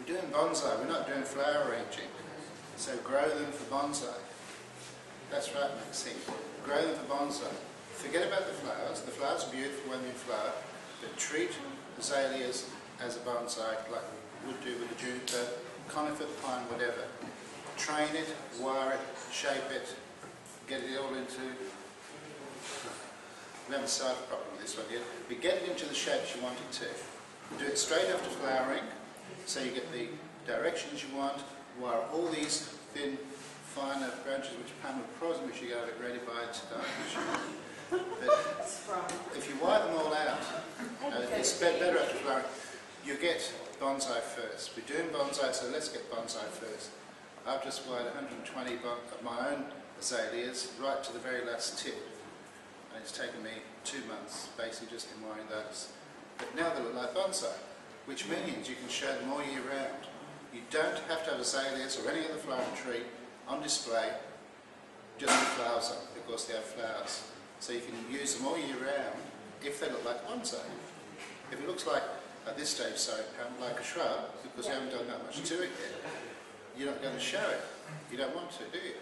doing bonsai, we're not doing flower arranging. So grow them for bonsai. That's right, Maxine. Grow them for bonsai. Forget about the flowers. The flowers are beautiful when they flower, but treat azaleas as a bonsai like we would do with a juniper, conifer, pine, whatever. Train it, wire it, shape it, get it all into... We haven't started properly with this one yet, but get it into the shapes you want it to. Do it straight after flowering, so you get the directions you want. Wire all these thin, finer branches which Pam would probably wish you got it ready by tonight. But if you wire them all out, it's better after flowering. You get bonsai first. We're doing bonsai, so let's get bonsai first. I've just wired 120 of my own azaleas right to the very last tip. And it's taken me 2 months, basically just in wiring those. But now they look like bonsai, which means you can show them all year round. You don't have to have azaleas or any other flowering tree on display just with flowers on, because they have flowers. So you can use them all year round if they look like bonsai. If it looks like, at this stage, sorry, like a shrub, because you haven't done that much to it yet, you're not going to show it. You don't want to, do you?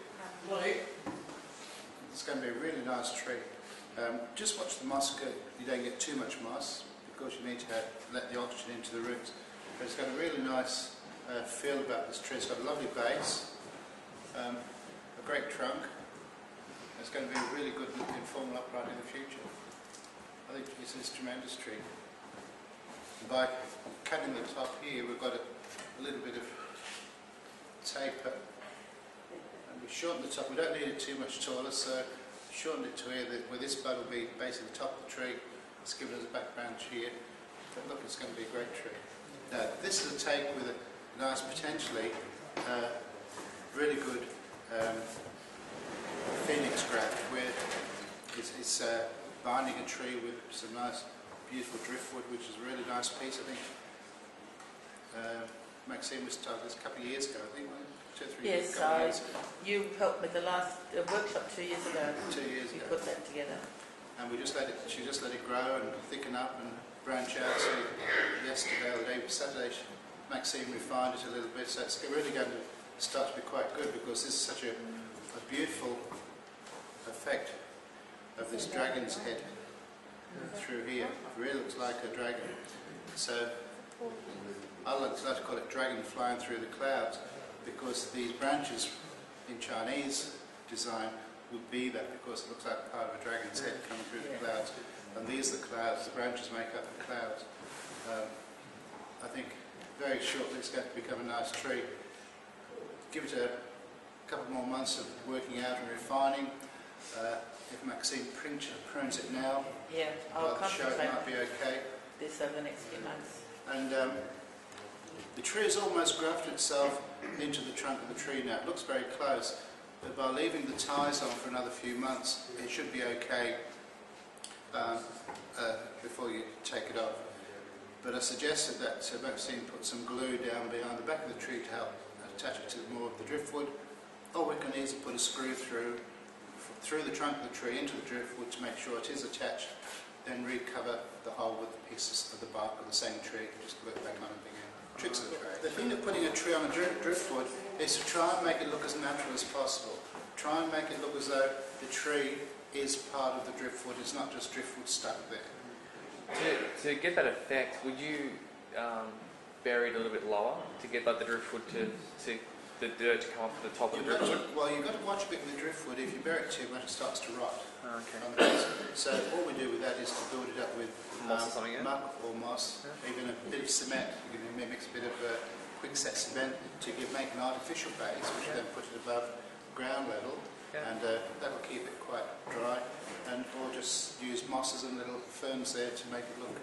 It's going to be a really nice tree. Just watch the moss go. You don't get too much moss, because you need to let the oxygen into the roots. But it's got a really nice feel about this tree. It's got a lovely base, a great trunk. It's going to be a really good looking formal upright in the future. I think this is a tremendous tree. And by cutting the top here, we've got a little bit of taper. And we shorten the top. We don't need it too much taller, so shorten it to where this bud will be basically the top of the tree. It's given us a back branch here. But look, it's going to be a great tree. Now, this is a take with a nice, potentially really good phoenix graft, where it's binding a tree with some nice, beautiful driftwood, which is a really nice piece, I think. Maxine was started this a couple of years ago, I think, 2 or 3 years ago. Yes, you helped with the last workshop 2 years ago. 2 years ago. You put that together. And she just let it grow and thicken up and branch out. So yesterday or the day, Saturday, Maxine refined it a little bit, so it's really going to start to be quite good, because this is such a beautiful effect of this dragon's head through here. It really looks like a dragon. So I like to call it dragon flying through the clouds, because these branches in Chinese design would be that, because it looks like part of a dragon's head coming through the clouds. And these are the clouds, the branches make up the clouds. I think very shortly it's going to become a nice tree. Give it a couple more months of working out and refining. If Maxine prunes it now, I'll show it might be okay. This over the next few months. And the tree has almost grafted itself into the trunk of the tree now. It looks very close, but by leaving the ties on for another few months, it should be okay before you take it off. But I suggested that Maxine put some glue down behind the back of the tree to help attach it to more of the driftwood. Or we can easily put a screw through the trunk of the tree into the driftwood to make sure it is attached, then recover the hole with the pieces of the bark of the same tree, just glue it back on again. Tricks of the trade. The thing of putting a tree on a driftwood is to try and make it look as natural as possible. Try and make it look as though the tree is part of the driftwood, it's not just driftwood stuck there. To get that effect, would you bury it a little bit lower to get like the driftwood to the dirt to come off the top of the driftwood? Well, you've got to watch a bit with the driftwood. If you bury it too much, it starts to rot. Okay. So all we do with that is to build it up with moss or something, muck or moss, even a bit of cement. You can mix a bit of quickset cement to make an artificial base, which you then put it above ground level, and that'll keep it quite dry. And or just use mosses and little ferns there to make it look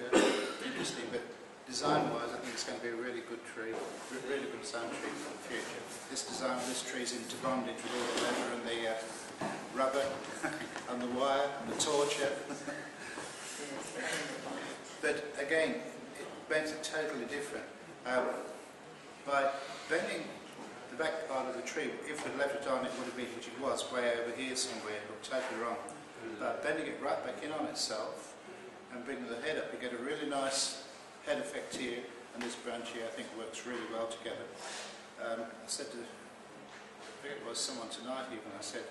interesting. But design-wise, I think it's going to be a really good tree, really good design tree for the future. This design of this tree is into bondage with all the leather and the rubber and the wire and the torture. But again, it makes it totally different. By bending the back part of the tree, if we'd left it on, it would have been, which it was, way over here somewhere. It looked totally wrong. But bending it right back in on itself and bringing the head up, you get a really nice head effect here, and this branch here, I think works really well together. I said to, I think it was someone tonight even, I said,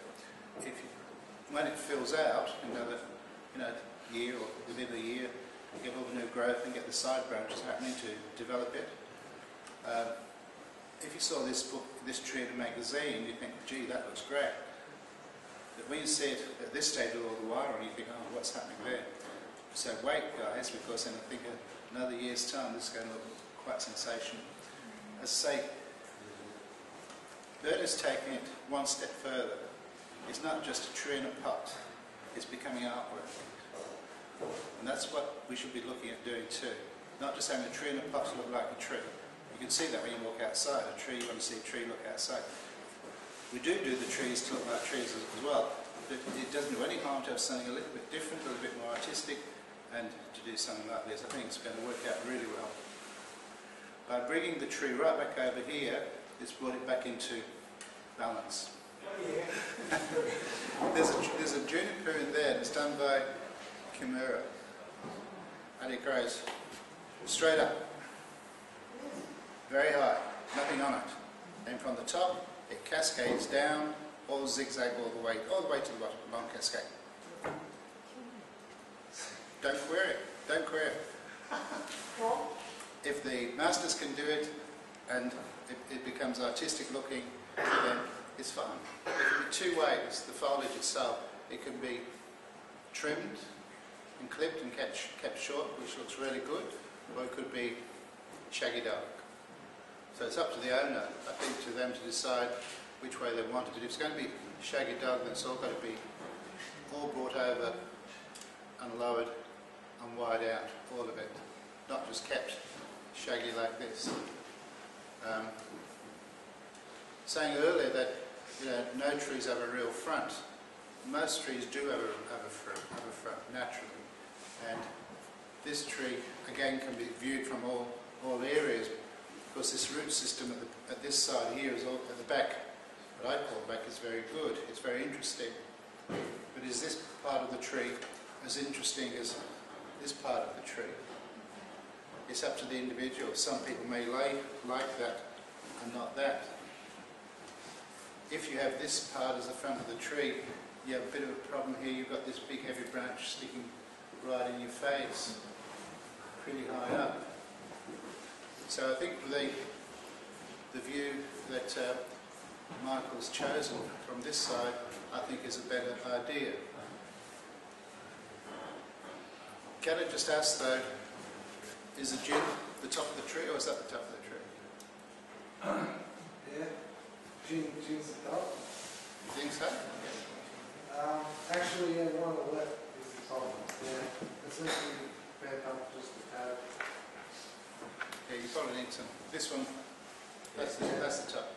when it fills out, another year or within a year, you get all the new growth and get the side branches happening to develop it. If you saw this tree in a magazine, you think, gee, that looks great. But when you see it at this stage with all the wire on, you think, oh, what's happening there? So wait, guys, because in I think another year's time, this is going to look quite sensational. As I say, Bert is taking it one step further. It's not just a tree in a pot, it's becoming artwork. And that's what we should be looking at doing too. Not just having a tree in a pot to look like a tree. You can see that when you walk outside. A tree, you want to see a tree look outside. We do the trees to look like trees as well, but it doesn't do any harm to have something a little bit different, a little bit more artistic, and to do something like this. I think it's going to work out really well. By bringing the tree right back over here, it's brought it back into balance. There's a juniper in there, and it's done by Kimura, and it grows straight up, very high, nothing on it, and from the top it cascades down, all zigzag all the way to the bottom, long cascade. Don't query it, don't query it. If the masters can do it and it becomes artistic looking, then it's fine. It can be two ways. The foliage itself, it can be trimmed and clipped and kept short, which looks really good, or it could be shaggy dark. So it's up to the owner, I think, to them to decide which way they want it. If it's going to be shaggy dark, then it's all got to be all brought over and lowered and wide out, all of it, not just kept shaggy like this. Saying earlier that no trees have a real front. Most trees do have a front naturally, and this tree again can be viewed from all areas, because this root system at this side here is all at the back. What I call back is very good. It's very interesting. But is this part of the tree as interesting as this part of the tree? It's up to the individual. Some people may like that and not that. If you have this part as the front of the tree, you have a bit of a problem here. You've got this big heavy branch sticking right in your face, pretty high up. So I think the view that Michael's chosen from this side, I think, is a better idea. Can I just ask though, is the gin the top of the tree, or is that the top of the tree? Yeah, gin's the top. You think so? Actually, yeah, one on the left is the top. Yeah, essentially bent up just a tad. Yeah, you probably need some. This one, that's the top.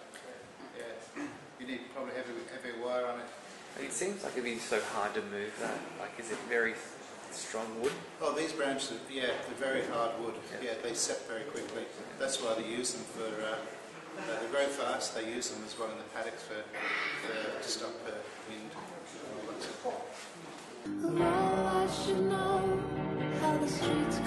Yeah, you need probably heavy wire on it. It seems like it'd be so hard to move that. Like, is it very strong wood? Oh, these branches, they're very hard wood. Yeah, they set very quickly. That's why they use them for. They grow fast. They use them as well in the paddocks to stop wind. Oh, I should know how the streets